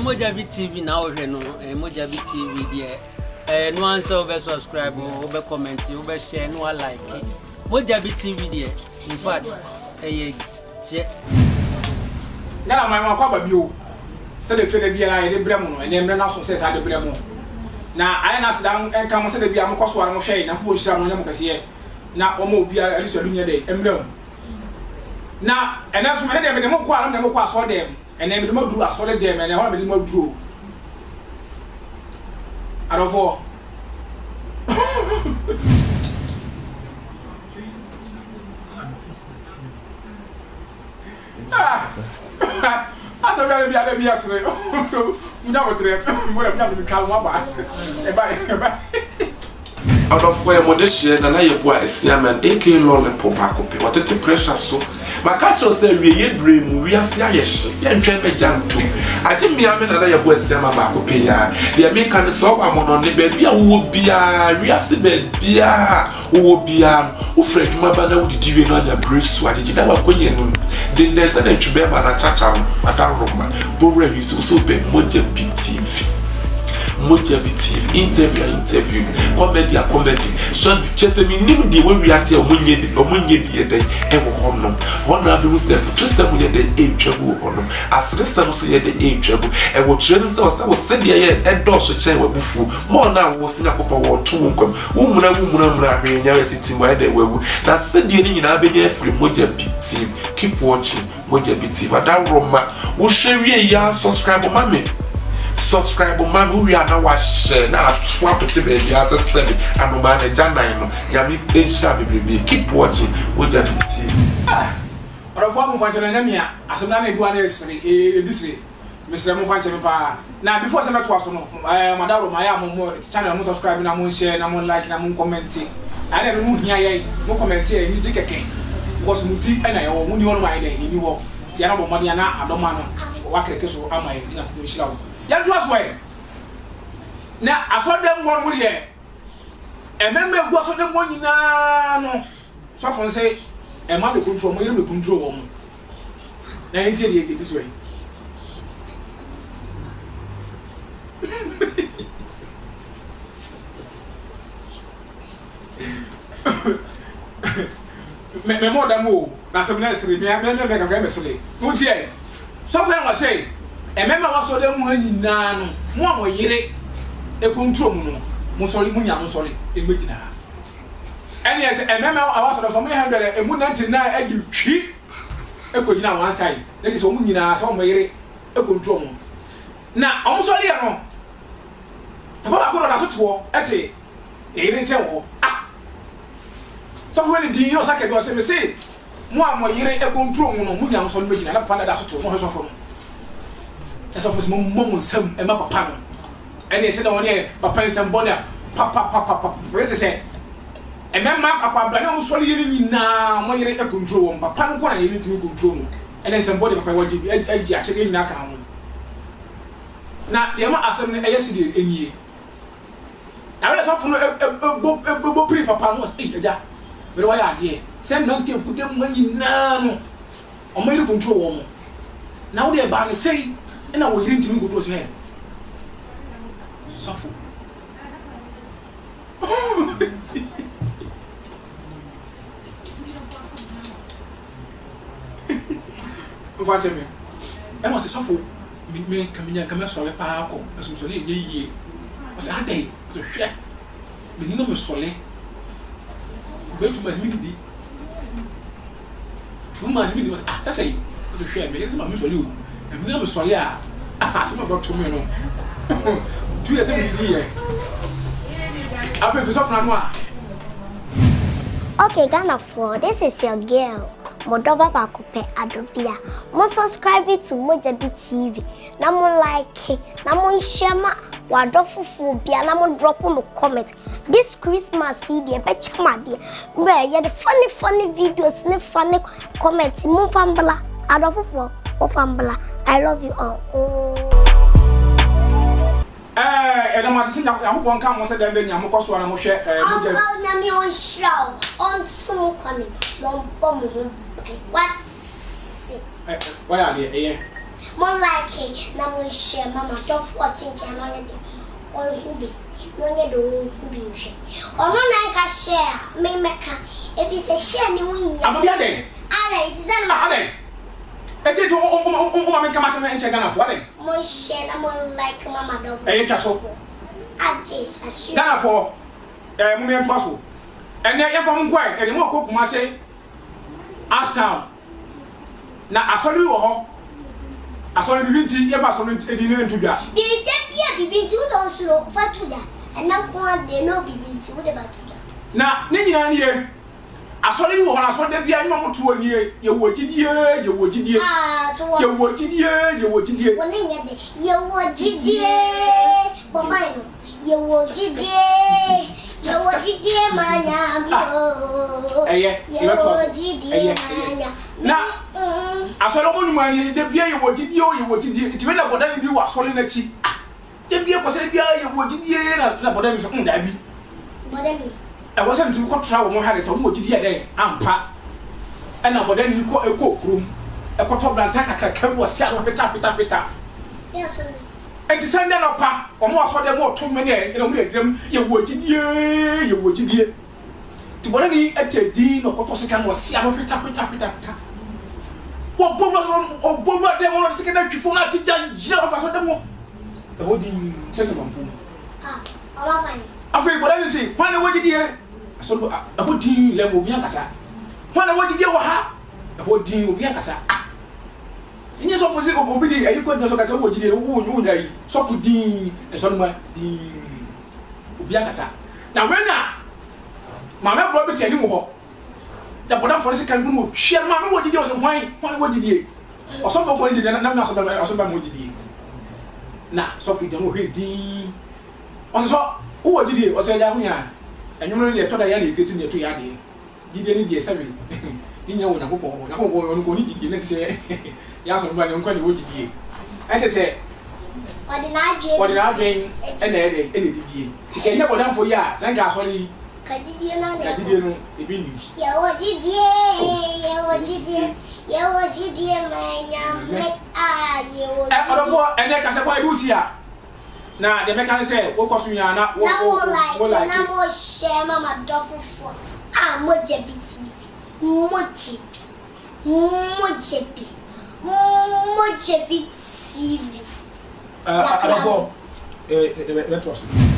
Moja TV now, Moja TV there. No one so be subscribe, be comment, be share, no like. Moja TV there. In fact, Now my mama kwaba bio. Say the fede bia na ye bremo no, ene mre na so say sa de bremo. Na aye na sedan enka mo say de bia mo koso ara mo hwe na po hira mo nyam kase na o ma obi a riso alunya de emre. Na ene so me de mo ko ara na mo ko aso dem. Ene me de mo duru aso de dem, ene ho me de mo duru. Arofo. Asa bia bia bia asre. Munya motre. Mo na munya ka mo ba. E ba. Adofo ya modeshie na ye boa esiaman AK lollipop akope watete pressure so makacho say wiye bremu wi ase ayehye ye ntwe mejanto agimia me na ye boa esiaman ba akope ya de me kan so ba mo no ne ba bia wo bia wi ase ba bia wo bia wo freduma ba na wo didiwe no anya bresu agigida wa konye no de ndense na ntwe ba na chacha adaroma bo re YouTube so be Moja TV Moja TV interview comedy so chese mi nim de we wiase omunye bi dey e wo honno wona be musef chese mu ye dey e twabu honno asresa so ye dey e twabu e wo kyerem se wo se de ye e do so chen wabufu mo na wo sina popo wo to nkom wo mura ahwenya we sitim we dey wawu na se de ni nyina be nya free Moja TV keep watching Moja TV adaroma wo hwewie ya subscribe mama we are now share na swap to be just 7 and man janan no ya mi ensha bebe keep watching Moja TV Arofo mo fanche na nyamia asemna na edu ana esre edisre Mr. mo fanche pa na before se meto aso no madaro ma ya mo channel mo subscribe na mo share na mo like na mo comment ana no mu hia ye mo comment ye ni jikeke because muti na ye wo mu ni wono ma ye ni wo ti ana bo mo dia na adoma no wa kreke so ama ye na ko shira wo ya do aso ye na aso dem mo mo ye ememme egu aso dem mo nyina no so fon say e ma de control mo yire me control wo mo na enti dey this way me mo da mo na se na sire me ka me sire mo tie so fa ngo say ememme wa so dem mo nyina no mo mo yire e control mo no mo sorry mo nya mo sorry e megina ene yes ememme wa so from 100 e mu 99 agi twi e ko gina one side that is o mu nyina so mo yire e control mo na o mo sorry e no papa ko na so to e te e yire nche wo so when the you say go say me say mo am yire e control mo no mu nya so no megina na papa na so to mo so fo no e so fo mo nsam e ma papa no ene say da won e papa nsam boda papa we te say e memma papa bra na mo so yire nyina mo yire e control wo papa no ko na yire ntimi control no ene nsam boda papa wo ji agi a chege nyina ka ho na de ma asem ne e yesi de enyi na we so fo no bo pri papa no e eja but why are here send not to put them when you know o me control wo now they ba say na wo yiri ntimi go to say suffer what me e mo say suffer me kaminya so le pa ko so le yeye o say adai so hwe me no me so le but tu mas midi tu mas midi was ça c'est je suis mais c'est ma me soli o me me soli a c'est ma boto me no tu es midi hier afin fait ça franchement. Okay, Ghana 4, this is your girl Modoba Bakope Addobea. Mo subscribe to Moja TV. Na mo like, na mo share ma wadofufu bia na mo drop mo comment. This Christmas CD be chama dia. Where you the funny videos, ne funny comments. Mo fambala adofufu, mo fambala. I love you all. E na masisi nya ko bonka mo se dem be nya mo koso na mo hwe Moja. Oh, na me on show. On so coming. What? Why are they? More like it, now we share Mama 14 channel or who be. No, you don't be. Or no, like a share, may make if it's a share, you win. I'm not there. Ale, it's a lot. Eti to o make kama se enche Ghana for ale. Mo share na mo like Mama Dove. Eh twa so. Ajes, asu. Ghana for mo me twa so. Ene ye fam kwai, ene mo kokuma se Ashtown. Na asori wo ho. Asori bibinti ye fa so no edi no entudwa. De bia bibinti wo so suro fa tuda. Ena ko de no bibinti wo de ba tuda. Na ne nyina ne ye. Asori wo ho na asori de bia ni mo to oni ye wo gidie, ye wo gidie. Ah, to wo. Ye wo gidie, ye wo gidie. Wo ne nya de ye wo gidie. Bo mai no. Ye wo gidie. Ye wo gidie manya bio. Eye, ye wo gidie manya. Na asori mo nyuma ni de bia ye wo gidie o ye wo gidie. Ti me na boda ni bi wo asori na chi. De bia ko se bia ye wo gidie na boda mi so da bi. Boda mi. I wasn't to go travel more had some more GD ampa. And now, then you go a cook room. A cotton blanca can was shadow pita. Yes, sir. And to send that up, or more for them more too many, and only them, you would you. To what any at a dean or cotton was shadow pita. What both them on the second before not to done, of them. The holding says on. Ah, I'm fine. Afei what I say, when I did here, so a good team level Bianca. When I did here, a whole team will be Bianca. In your office, obedi, and you could not look as a wood, you won't die. So good dean, and somewhere the Bianca. Now, when Mamma Robert anymore, the Bodan for a second room, share Mamma what did you say, why, what did you? Or so for what did you not what did you? Now, Sophie don't hear the. Also, who did you? Was a young man, and you really told a young getting your 2 yards. Did any dear 7? You know, when I go to next say, yes, I'm running quite a wood. And they say, What did I do? what did I bring? And any did you? To get never done for years, thank you, sorry. Did you know? I didn't know it being. Yeah, what did you? Yeah, what did you, man? Ah, you. And then I said, why Lucia? Now, the mechanic said, what was we are not like now share Mama Duffel for. Ah, Moja BT. Mochipi. I don't know. Let us.